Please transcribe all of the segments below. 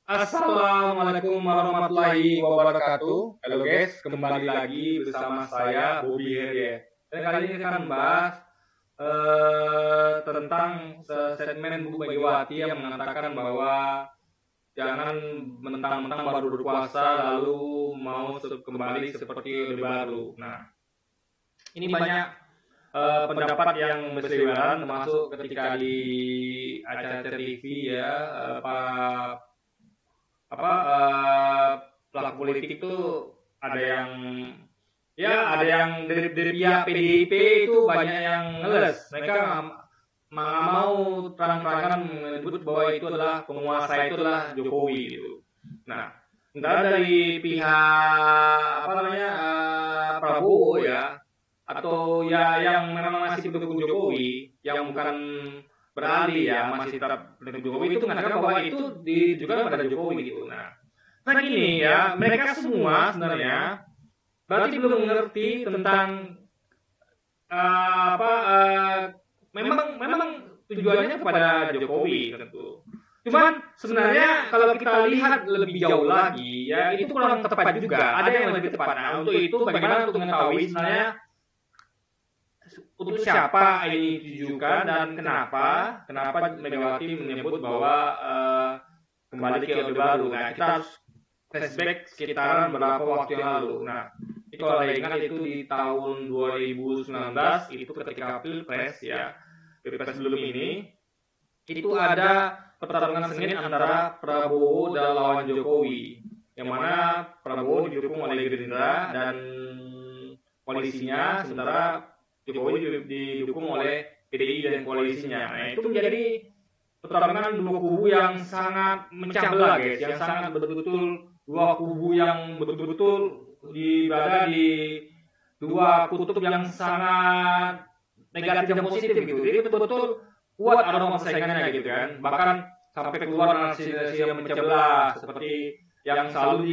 Assalamualaikum warahmatullahi wabarakatuh. Halo guys, kembali lagi bersama saya Bobby Herier. Dan kali ini kita akan membahas tentang segmen Bu Megawati yang mengatakan bahwa jangan mentang-mentang baru berpuasa lalu mau kembali seperti Orde Baru. Nah, ini banyak pendapat yang berseliweran, termasuk ketika di acara TV ya, pelaku politik itu ada yang dari pihak PDIP itu banyak yang ngeles. Mereka nggak mau terang-terangan menyebut bahwa itu adalah penguasa, itu adalah Jokowi gitu. Nah, sementara dari pihak Prabowo ya, atau ya yang memang masih pendukung Jokowi, yang bukan beralih ya, masih tetap pendukung Jokowi, itu mengatakan bahwa itu ditujukan pada Jokowi gitu. Nah gini ya, mereka semua sebenarnya berarti belum mengerti tentang memang tujuannya kepada Jokowi tentu. Cuman sebenarnya kalau kita lihat lebih jauh lagi ya, itu kurang tepat juga. Ada yang lebih tepat. Nah, untuk itu bagaimana untuk mengetahui sebenarnya untuk siapa ini ditujukan dan kenapa Megawati menyebut bahwa kembali ke Orde Baru. Nah, kita harus flashback sekitaran beberapa waktu yang lalu. Nah, itu kalau ingat itu di tahun 2019 itu ketika Pilpres ya, Pilpres sebelum ini itu ada pertarungan sengit antara Prabowo dan lawan Jokowi, yang mana Prabowo didukung oleh Gerindra dan koalisinya, sementara Jokowi didukung oleh PDI dan koalisinya. Nah, itu menjadi pertarungan dua kubu yang sangat mencah belah, guys, yang sangat betul-betul dua kubu yang betul-betul berada di dua kutub yang sangat negatif dan positif gitu. Jadi betul-betul kuat aroma persaingannya gitu kan. Bahkan sampai keluar narasi-narasi yang mencah belah seperti yang selalu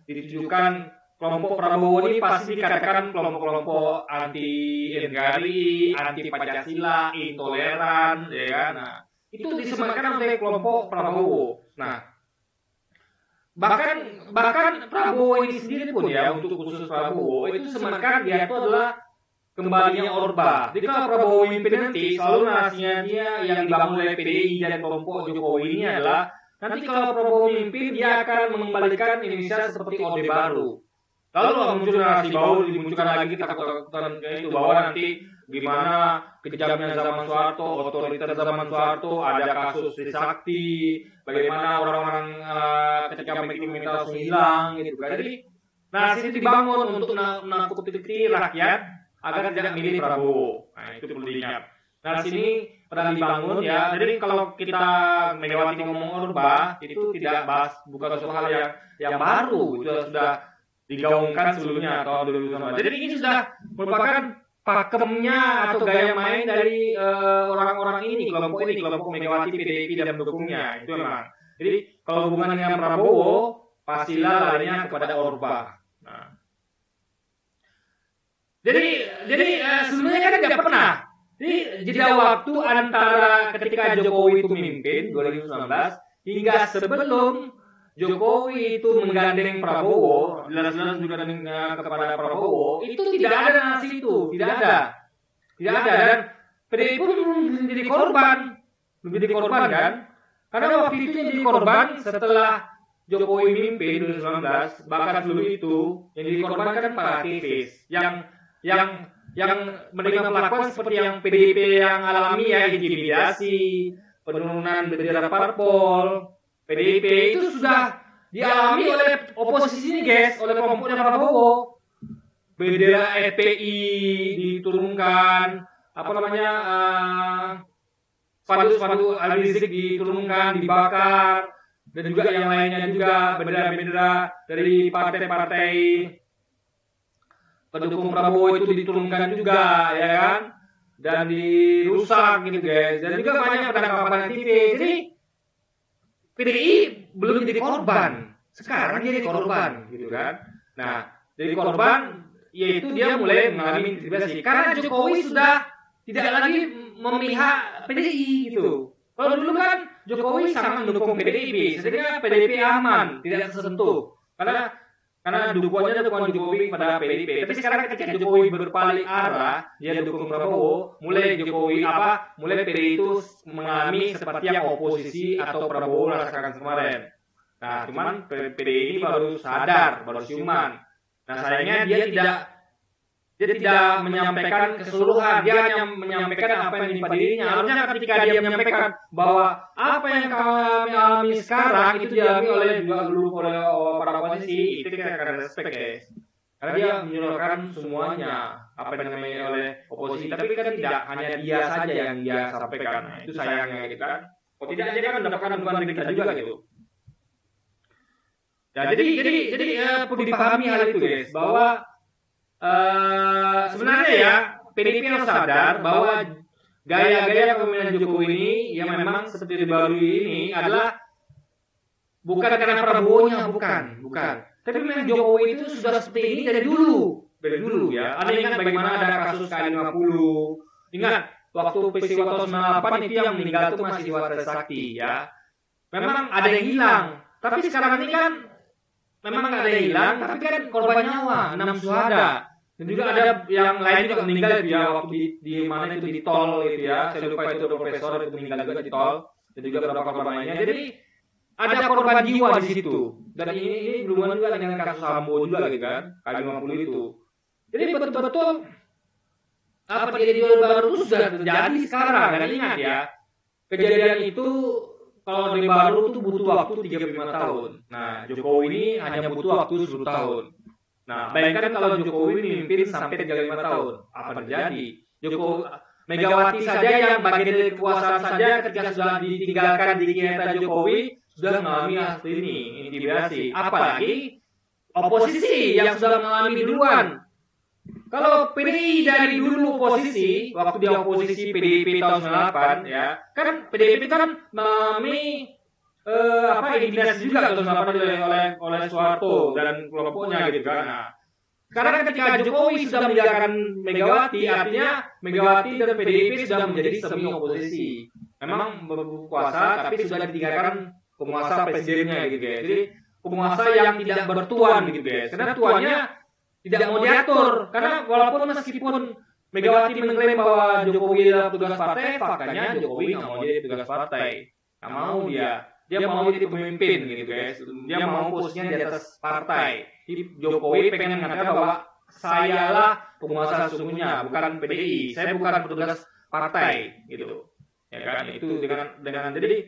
ditujukan kelompok Prabowo ini pasti dikatakan kelompok-kelompok anti NKRI, anti Pancasila, intoleran, ya kan? Nah, itu disematkan oleh kelompok Prabowo. Nah, bahkan Prabowo ini sendiri pun ya, untuk khusus Prabowo itu disematkan dia itu adalah kembalinya Orba. Jadi kalau Prabowo memimpin nanti, selalu narasinya dia yang dibangun oleh PDI dan kelompok Jokowi ini adalah nanti kalau Prabowo memimpin dia akan mengembalikan Indonesia seperti Orde Baru. Lalu muncul narasi baru, dimunculkan lagi ketakutan itu bahwa nanti gimana kejamnya zaman Soeharto, otoriter zaman Soeharto, ada kasus Trisakti, bagaimana orang-orang ketika minta langsung hilang gitu kan. Jadi narasi itu dibangun untuk menakuti rakyat agar tidak milih Prabowo. Nah, itu perlu diingat. Narasi ini pernah dibangun ya. Jadi kalau kita Megawati ngomong Orba itu tidak bahas, bukan suatu hal yang baru, itu sudah digaungkan sebelumnya atau 2019. Jadi ini sudah merupakan pakemnya atau gaya main dari orang-orang ini, kelompok Megawati, PDIP dan pendukungnya. Itu memang. Jadi kalau hubungan dengan Prabowo, pastilah larinya kepada Orba. Nah. Jadi sebenarnya kan tidak pernah. Jadi jeda waktu antara ketika Jokowi itu memimpin 2019 hingga sebelum Jokowi itu menggandeng Prabowo, jelas-jelas juga kepada Prabowo, itu tidak ada narasi itu, tidak ada, dan PDI pun menjadi korban kan, karena waktu itu jadi korban setelah Jokowi memimpin 2019, bahkan sebelum itu yang jadi korban kan para aktivis, yang menerima perlakuan seperti yang PDIP yang alami ya, intimidasi, penurunan bendera parpol. PDIP itu sudah dialami oleh oposisi ini, guys, oleh kelompoknya Prabowo. Bendera FPI diturunkan, spanduk Habib Rizik diturunkan, dibakar, dan juga yang lainnya juga bendera-bendera dari partai-partai pendukung Prabowo itu diturunkan juga, ya kan? Dan dirusak gitu, guys. Dan juga banyak penangkapan TV. Jadi PDI belum jadi korban, sekarang jadi korban gitu kan. Nah, jadi korban yaitu dia mulai mengalami intimidasi karena Jokowi sudah tidak lagi memihak PDI gitu. Kalau dulu kan Jokowi sangat mendukung PDIP. Sebenarnya PDIP aman, tidak tersentuh. Karena dukungannya Jokowi pada PDIP. Tapi sekarang ketika Jokowi berpaling arah, dia dukung Prabowo, mulai PDIP itu mengalami seperti yang oposisi atau Prabowo rasakan kemarin. Nah, cuman PDI ini baru sadar, baru siuman. Nah, sayangnya dia tidak menyampaikan keseluruhan, dia hanya menyampaikan apa yang menimpa dirinya. Harusnya ketika dia menyampaikan bahwa apa yang kami alami sekarang itu dialami oleh para oposisi, itu kita akan respect guys. Karena dia menyuarakan semuanya apa yang dialami oleh oposisi, tapi kan tidak hanya dia saja yang dia sampaikan. Nah, itu sayangnya gitu kan. Oh tidak, dia kan mendapatkan dukungan dari kita juga gitu. Ya, jadi perlu dipahami hal itu guys, bahwa sebenarnya ya PDIP harus sadar bahwa gaya-gaya kepemimpinan Jokowi ini yang memang seperti baru ini adalah bukan karena Prabowo-nya, bukan. Tapi memang Jokowi itu sudah seperti ini dari dulu ya. Anda ingat bagaimana ada kasus K50? Ingat waktu peristiwa tahun 98 itu yang meninggal itu mahasiswa Trisakti ya. Memang ada yang hilang, tapi sekarang ini kan memang ada yang hilang, tapi kan korban nyawa 6 syuhada. Dan juga ada yang lain juga meninggal itu ya waktu di mana itu di tol itu ya. Saya lupa itu profesor itu meninggal juga di tol. Dan juga beberapa korban lainnya. Jadi ada korban jiwa di situ. Dan ini berhubungan juga dengan kasus Sambo juga gitu kan. K50 itu. Jadi betul-betul apa terjadi baru itu sudah terjadi sekarang. Dan ingat ya, kejadian itu kalau di baru itu butuh waktu 35 tahun. Nah, Jokowi ini hanya butuh waktu 10 tahun. Nah, bayangkan kalau Jokowi memimpin sampai 35 tahun, apa terjadi? Megawati saja yang bagian dari kekuasaan saja ketika sudah ditinggalkan di kereta Jokowi sudah mengalami hal ini, intimidasi. Apalagi oposisi yang sudah mengalami duluan. Kalau PDI dari dulu oposisi, waktu dia oposisi PDIP tahun 98 ya, kan PDIP kan mengalami intimidasi juga kalau oleh Soeharto dan kelompoknya gitu kan. Nah, sekarang ketika Jokowi sudah meninggalkan Megawati, artinya Megawati dan PDIP sudah menjadi semi oposisi. Memang berkuasa tapi sudah ditinggalkan penguasa presidennya gitu guys. Jadi penguasa yang tidak bertuan gitu guys. Karena tuannya tidak mau diatur. Karena walaupun meskipun Megawati mengklaim bahwa Jokowi adalah petugas partai, faktanya Jokowi nggak mau jadi petugas partai. Nggak mau dia mau jadi pemimpin gitu guys. Dia mau posisinya di atas partai. Jokowi pengen mengatakan bahwa sayalah penguasa sesungguhnya, bukan PDI. Saya bukan petugas partai gitu. Ya kan? Itu dengan jadi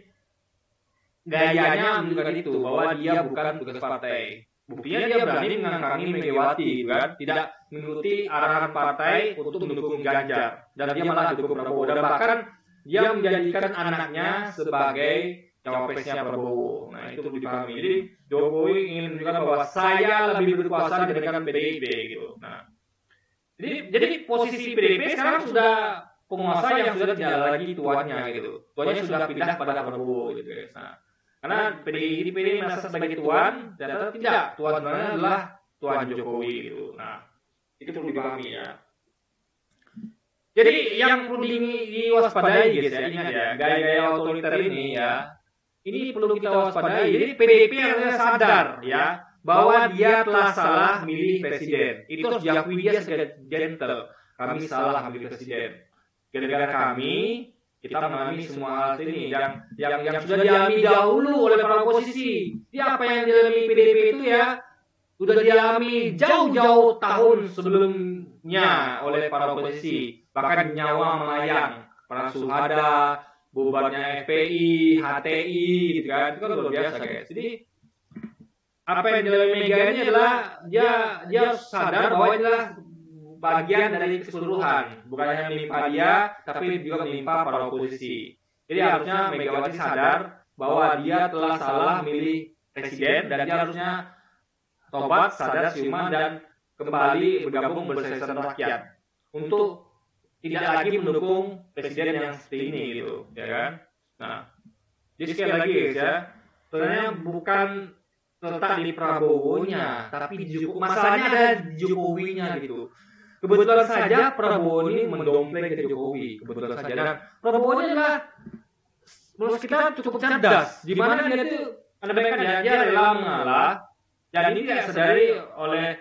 gayanya menunjukkan itu bahwa dia bukan petugas partai. Buktinya dia berani mengangkangi Megawati kan, tidak mengikuti arahan partai untuk mendukung Ganjar dan dia malah dukung Prabowo dan bahkan dia menjadikan anaknya sebagai cawapresnya Prabowo. Nah, itu perlu dipahami. Jadi Jokowi ingin menunjukkan bahwa saya lebih berkuasa dibandingkan PDIP gitu. Nah, jadi posisi PDIP sekarang sudah penguasa yang sudah tidak lagi tuannya gitu. Tuannya sudah pindah pada Prabowo gitu guys. Nah, karena PDIP merasa sebagai tuan, ternyata tidak. Tuan sebenarnya adalah tuan Jokowi gitu. Nah, itu perlu dipahami ya. Jadi yang perlu diwaspadai guys ya, ingat ya, gaya-gaya otoriter ini ya. Ini perlu kita waspadai. Jadi PDIP harusnya sadar ya bahwa dia telah salah milih presiden. Itu harus diakui dia sebagai gentle. Kami salah milih presiden. Gara-gara kami kita mengalami semua hal ini yang sudah dialami dahulu oleh para oposisi. Apa yang dialami PDIP itu ya sudah dialami jauh-jauh tahun sebelumnya oleh para oposisi. Bahkan nyawa melayang, para syuhada, bubarnya FPI, HTI gitu kan. Itu kan luar biasa guys. Jadi apa yang dialami Mega ini adalah dia sadar bahwa ini adalah bagian dari keseluruhan, bukan hanya menimpa dia, tapi juga menimpa para oposisi. Jadi harusnya Megawati sadar bahwa dia telah salah milih presiden dan dia harusnya tobat, sadar, siuman dan kembali bergabung bersama rakyat untuk tidak lagi mendukung presiden yang seperti ini gitu, ya kan? Nah, jadi sekali lagi guys ya, sebenarnya bukan letak di Prabowo-nya, tapi masalahnya ada Jokowi-nya gitu. Kebetulan saja Prabowo ini mendompleng ke Jokowi, kebetulan saja. Dan Prabowo ini adalah menurut kita cukup cerdas. Di mana dia tuh Anda bayangkan ya, dia rela mengalah. Dan ini tidak sadari oleh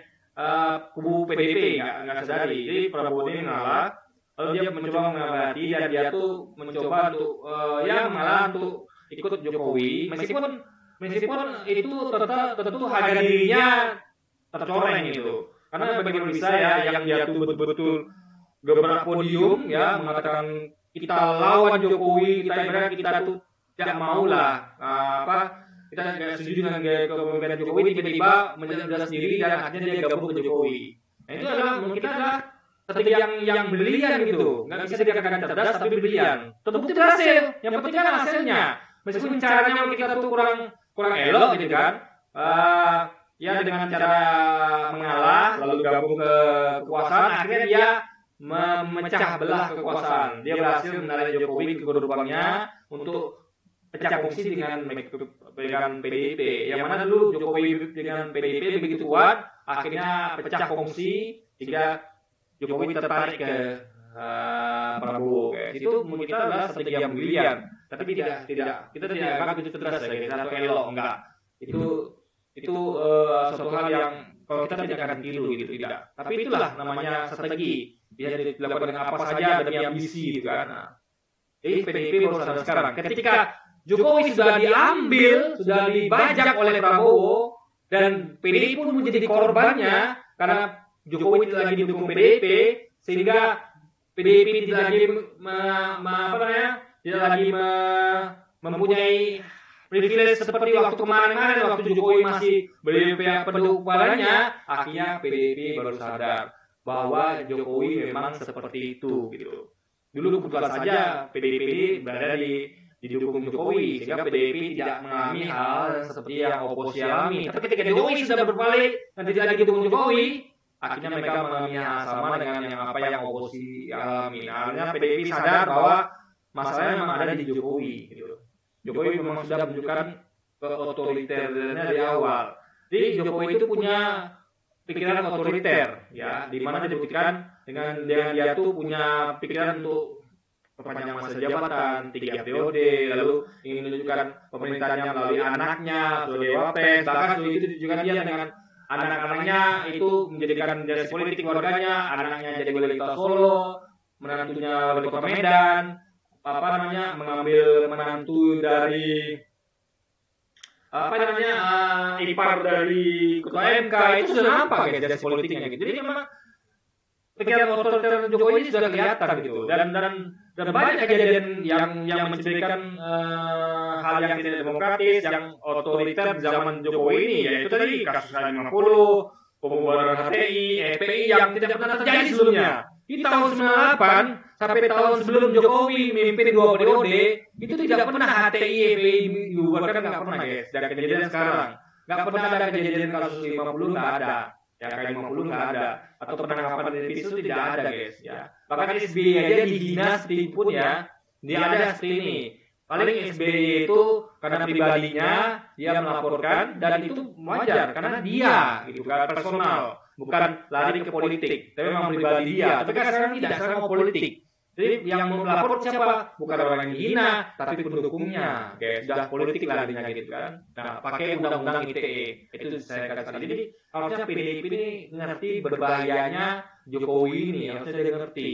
kubu PDIP, nggak sadari. Jadi Prabowo ini mengalah, lalu dia mencoba mengabdi dan dia tuh mencoba untuk mengalah untuk ikut Jokowi, meskipun itu tentu harga dirinya tercoreng gitu. Karena bagi Indonesia ya, yang dia tuh betul-betul gebrak podium ya, mengatakan kita lawan Jokowi, kita tuh tidak mau lah kita tidak setuju dengan kepemimpinan Jokowi, tiba-tiba menjadi sendiri dan akhirnya dia gabung ke Jokowi. Nah, itu adalah menurut kita adalah strategi yang brilian gitu. Nggak bisa dikatakan cerdas tapi brilian. Terbukti berhasil. Yang penting kan hasilnya. Meskipun caranya kita tuh kurang elok gitu kan. Ya dengan cara mengalah lalu gabung ke kekuasaan, akhirnya dia memecah belah kekuasaan. Dia berhasil menarik Jokowi ke gerbangnya untuk pecah kongsi dengan PDIP. Yang mana dulu Jokowi dengan PDIP begitu kuat, akhirnya pecah kongsi sehingga Jokowi tertarik ke Prabowo. Itu menurut kita adalah strategi yang brilian. Tapi kita tidak anggap itu cerdas ya, kita elok enggak. Itu suatu hal yang kalau kita tidak akan tiru gitu, tidak. Tapi itulah namanya strategi. Bisa dilakukan dengan apa saja demi ambisi gitu kan. Nah, jadi PDIP baru sadar sekarang. Ketika Jokowi sudah diambil, sudah dibajak oleh Prabowo, dan PDIP pun menjadi korbannya karena Jokowi tidak lagi mendukung PDIP, sehingga PDIP tidak lagi mempunyai privilege seperti waktu kemarin waktu Jokowi masih berpihak pendukung kepadanya. Akhirnya PDIP baru sadar bahwa Jokowi memang seperti itu gitu. Dulu kebetulan saja PDIP berada didukung Jokowi, sehingga PDIP tidak mengalami hal seperti yang oposisi alami. Tapi ketika Jokowi sudah berbalik dan tidak lagi didukung Jokowi, akhirnya mereka mengalami hal sama dengan yang oposisi alami. Akhirnya PDIP sadar bahwa masalahnya memang ada di Jokowi. Gitu. Jokowi memang sudah menunjukkan keotoriternya dari awal. Jadi Jokowi itu punya pikiran otoriter, ya, di mana dibuktikan dengan dia tuh punya pikiran untuk perpanjang masa jabatan 3 periode, lalu ingin menunjukkan pemerintahnya melalui anaknya sebagai wapres, bahkan itu ditunjukkan dia dengan anak-anaknya itu menjadikan dinasti politik keluarganya, anaknya jadi wali kota Solo, menantunya wali kota Medan, mengambil menantu dari ipar dari ketua MK, itu sudah nampak ya dinasti politiknya gitu. Jadi memang pikiran otoriter Jokowi sudah kelihatan gitu, dan banyak kejadian yang menceritakan hal yang tidak demokratis, yang otoriter di zaman Jokowi ini, yaitu tadi kasus 50, pembubaran HTI, FPI yang tidak pernah terjadi sebelumnya. Di tahun 98 sampai tahun sebelum Jokowi memimpin 2 periode, itu tidak pernah HTI, FPI dibubarkan, nggak pernah guys. Dan kejadian sekarang nggak pernah ada kejadian kasus 50, nggak ada. Ya kayak 50 nggak ada, atau penangkapan dari itu tidak ada guys ya. Bahkan SBY aja dihina sedikitpun ya, dia ada seperti ini. Paling SBY itu karena pribadinya dia melaporkan, dan itu wajar karena dia gitu kan, personal, bukan lari ke politik, tapi memang pribadi dia. Tapi kan sekarang tidak, sekarang mau politik. Jadi yang mau melapor siapa? Bukan orang yang hina, tapi pendukungnya. Kayak sudah politik larinya gitu kan. Nah, pakai undang-undang ITE. Itu saya katakan tadi. Jadi harusnya PDIP ini ngerti berbahayanya Jokowi ini, harusnya dia ngerti.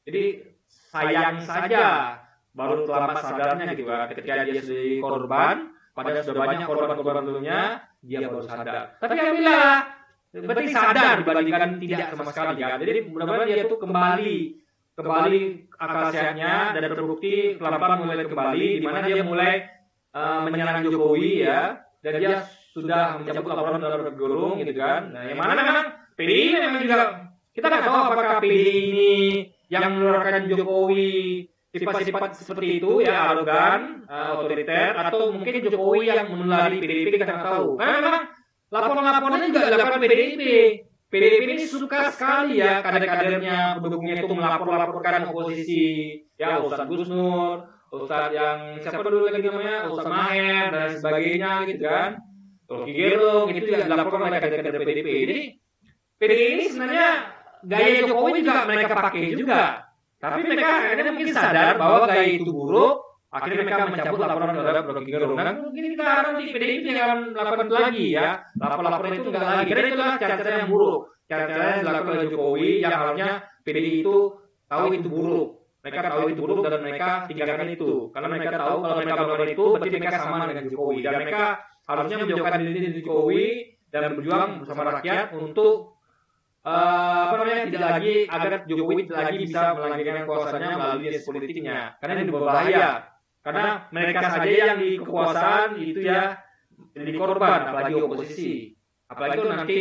Jadi sayang saja baru terlambat sadarnya gitu kan. Ketika dia sudah jadi korban, padahal sudah banyak korban-korban sebelumnya, dia baru sadar. Tapi alhamdulillah, berarti sadar dibandingkan tidak sama sekali kan. Jadi mudah-mudahan dia tuh kembali akal sehatnya, dan terbukti pelan-pelan mulai kembali, di mana dia mulai menyerang Jokowi ya, dan dia sudah mencabut laporan dalam bergulung gitu kan. Nah, yang mana memang PDI memang juga kita nggak tahu apakah PDI ini yang mengeluarkan Jokowi sifat-sifat seperti itu ya, arogan, otoriter, atau mungkin Jokowi yang menulari PDIP, kita nggak tahu. Karena memang laporan-laporannya juga dilakukan PDIP. PDIP ini suka sekali ya kader-kadernya, pendukungnya itu melaporkan oposisi, ya Ustadz Gus Nur, Ustadz yang siapa dulu lagi namanya, Ustadz Maher dan sebagainya gitu kan, Rocky Gerung, itu juga dilaporkan oleh kader-kader PDIP. Jadi PDIP ini sebenarnya gaya Jokowi juga mereka pakai juga, tapi mereka akhirnya mungkin sadar bahwa gaya itu buruk, Akhirnya mereka mencabut laporan terhadap Rocky Gerung. Dan mungkin kita harap di PDIP jangan melakukan itu lagi ya. Laporan itu enggak lagi. Karena itulah cara-cara yang buruk. Cara-cara yang dilakukan oleh Jokowi yang harusnya PDI itu tahu itu buruk. Mereka tahu itu buruk dan mereka tinggalkan itu. Karena mereka tahu kalau mereka melakukan itu berarti mereka sama dengan Jokowi. Dan mereka harusnya menjauhkan diri dari Jokowi dan berjuang bersama rakyat untuk tidak lagi agar Jokowi tidak lagi bisa melanggengkan kekuasaannya melalui dinasti politiknya. Karena ini berbahaya. Karena mereka saja yang di kekuasaan itu ya jadi korban, apalagi oposisi. Apalagi itu nanti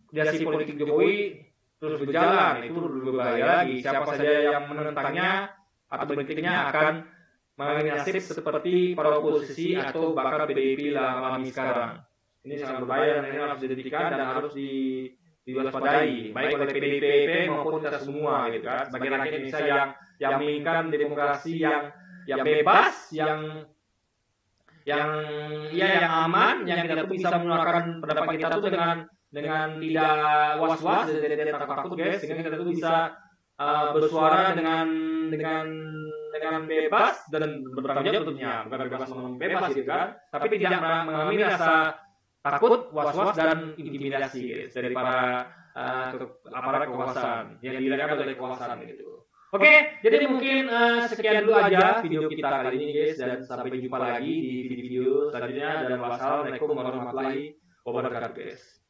dinasti politik Jokowi terus berjalan, itu lebih berbahaya lagi. Siapa saja yang menentangnya atau berkritiknya akan mengalami nasib seperti para oposisi atau bahkan PDIP alami sekarang. Ini sangat berbahaya dan ini harus dihentikan dan harus diwaspadai baik oleh PDIP maupun kita semua gitu kan. Sebagai rakyat Indonesia yang menginginkan demokrasi yang bebas, yang aman, yang kita tuh bisa mengeluarkan pendapat kita tuh dengan tidak was-was, tidak takut guys, sehingga kita tuh bisa bersuara dengan bebas dan bertanggung jawab tentunya, bukan bebas ngomong bebas gitu kan, tapi tidak mengalami rasa takut, was-was dan intimidasi guys, dari para aparat kekuasaan yang dilihat oleh kekuasaan gitu. Oke, jadi mungkin sekian dulu aja video kita kali ini guys, dan sampai jumpa lagi di video selanjutnya, dan wassalamualaikum warahmatullahi wabarakatuh guys.